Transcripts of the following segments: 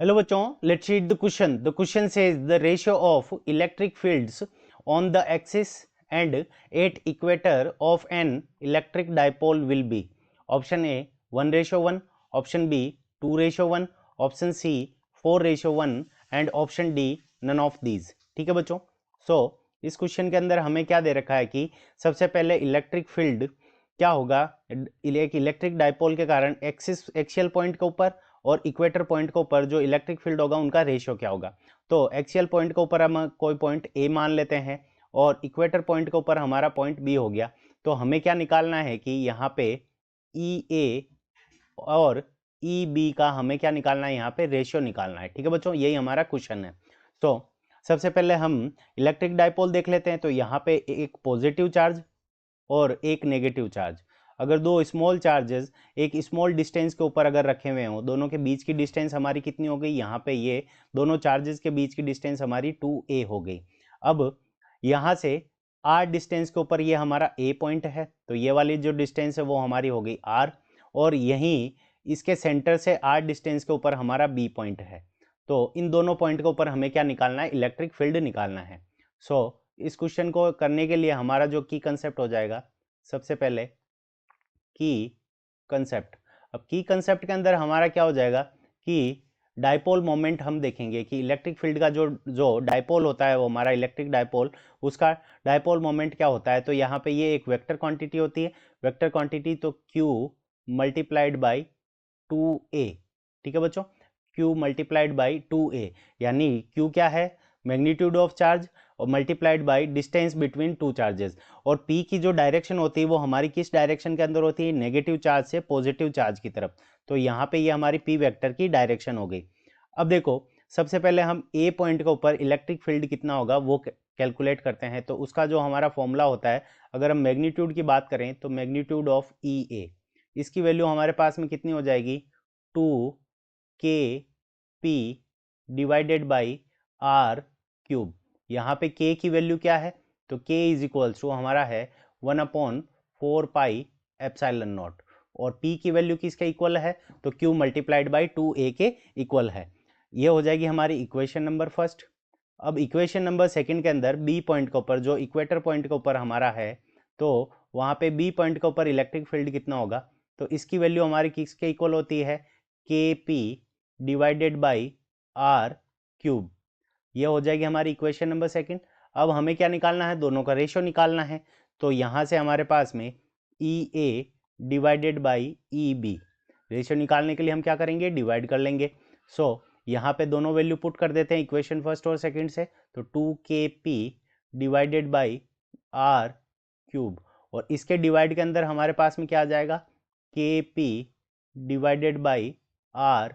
Hello बच्चों, let's read the question. The question says the ratio of electric fields on the axis and at equator of an electric dipole will be. Option A 1:1, option B 2:1, option C 4:1 and option D none of these. ठीक है बच्चों. इस question के अंदर हमें क्या दे रखा है कि सबसे पहले इलेक्ट्रिक फील्ड क्या होगा. एक इलेक्ट्रिक डाइपोल के कारण एक्सियल पॉइंट के ऊपर और इक्वेटर पॉइंट के ऊपर जो इलेक्ट्रिक फील्ड होगा उनका रेशियो क्या होगा. तो एक्सियल पॉइंट के ऊपर हम कोई पॉइंट ए मान लेते हैं और इक्वेटर पॉइंट के ऊपर हमारा पॉइंट बी हो गया. तो हमें क्या निकालना है कि यहाँ पे ई ए और ई बी का हमें क्या निकालना है, यहाँ पे रेशियो निकालना है. ठीक है बच्चों, यही हमारा क्वेश्चन है. सबसे पहले हम इलेक्ट्रिक डाइपोल देख लेते हैं. तो यहाँ पे एक पॉजिटिव चार्ज और एक नेगेटिव चार्ज, अगर दो स्मॉल चार्जेस एक स्मॉल डिस्टेंस के ऊपर अगर रखे हुए हों, दोनों के बीच की डिस्टेंस हमारी कितनी हो गई, यहाँ पे ये दोनों चार्जेस के बीच की डिस्टेंस हमारी 2a हो गई. अब यहाँ से r डिस्टेंस के ऊपर ये हमारा a पॉइंट है, तो ये वाली जो डिस्टेंस है वो हमारी हो गई r, और यहीं इसके सेंटर से r डिस्टेंस के ऊपर हमारा b पॉइंट है. तो इन दोनों पॉइंट के ऊपर हमें क्या निकालना है, इलेक्ट्रिक फील्ड निकालना है. इस क्वेश्चन को करने के लिए हमारा जो की कंसेप्ट हो जाएगा, सबसे पहले की कंसेप्ट. अब की कंसेप्ट के अंदर हमारा क्या हो जाएगा कि डाइपोल मोमेंट हम देखेंगे कि इलेक्ट्रिक फील्ड का जो जो डाइपोल होता है वो हमारा इलेक्ट्रिक डाइपोल, उसका डाइपोल मोमेंट क्या होता है. तो यहाँ पे ये एक वेक्टर क्वांटिटी होती है. वेक्टर क्वांटिटी तो q मल्टीप्लाइड बाई 2a. ठीक है बच्चों, q मल्टीप्लाइड बाई 2a, यानी q क्या है, मैग्नीट्यूड ऑफ चार्ज, और multiplied by distance between two charges. और p की जो डायरेक्शन होती है वो हमारी किस डायरेक्शन के अंदर होती है, नेगेटिव चार्ज से पॉजिटिव चार्ज की तरफ. तो यहाँ पे ये हमारी p वेक्टर की डायरेक्शन हो गई. अब देखो, सबसे पहले हम a पॉइंट के ऊपर इलेक्ट्रिक फील्ड कितना होगा वो कैलकुलेट करते हैं. तो उसका जो हमारा फॉर्मूला होता है, अगर हम मैग्नीट्यूड की बात करें तो मैग्नीट्यूड ऑफ ई ए, इसकी वैल्यू हमारे पास में कितनी हो जाएगी, 2kp divided by r cube. यहाँ पे k की वैल्यू क्या है, तो k इज इक्वल्स टू हमारा है 1/4 पाई एप्सिलॉन नॉट, और p की वैल्यू किसके इक्वल है, तो q मल्टीप्लाइड बाई 2a के इक्वल है. ये हो जाएगी हमारी इक्वेशन नंबर फर्स्ट. अब इक्वेशन नंबर सेकंड के अंदर b पॉइंट के ऊपर, जो इक्वेटर पॉइंट के ऊपर हमारा है, तो वहाँ पे b पॉइंट के ऊपर इलेक्ट्रिक फील्ड कितना होगा, तो इसकी वैल्यू हमारी किसके इक्वल होती है, kp divided by r cube. ये हो जाएगी हमारी इक्वेशन नंबर सेकंड. अब हमें क्या निकालना है, दोनों का रेशियो निकालना है. तो यहाँ से हमारे पास में E A divided by E B, ratio निकालने के लिए हम क्या करेंगे, डिवाइड कर लेंगे. यहाँ पे दोनों वैल्यू पुट कर देते हैं इक्वेशन फर्स्ट और सेकंड से. तो 2kp divided by r cube, और इसके डिवाइड के अंदर हमारे पास में क्या आ जाएगा, kp divided by r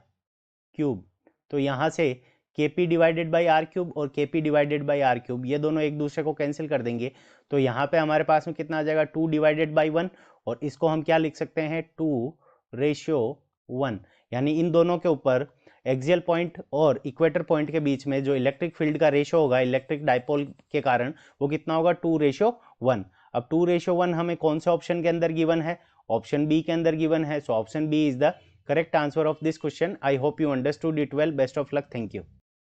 cube. तो यहाँ से kp divided by r cube और kp divided by r cube, ये दोनों एक दूसरे को कैंसिल कर देंगे. तो यहाँ पे हमारे पास में कितना आ जाएगा, 2 डिवाइडेड बाई 1, और इसको हम क्या लिख सकते हैं, 2:1. यानी इन दोनों के ऊपर एक्सियल पॉइंट और इक्वेटर पॉइंट के बीच में जो इलेक्ट्रिक फील्ड का रेशियो होगा इलेक्ट्रिक डाइपोल के कारण, वो कितना होगा, 2:1. अब 2:1 हमें कौन से ऑप्शन के अंदर गिवन है, ऑप्शन बी के अंदर गिवन है. So option B is the correct answer of this question. I hope you understood it well. Best of luck. Thank you.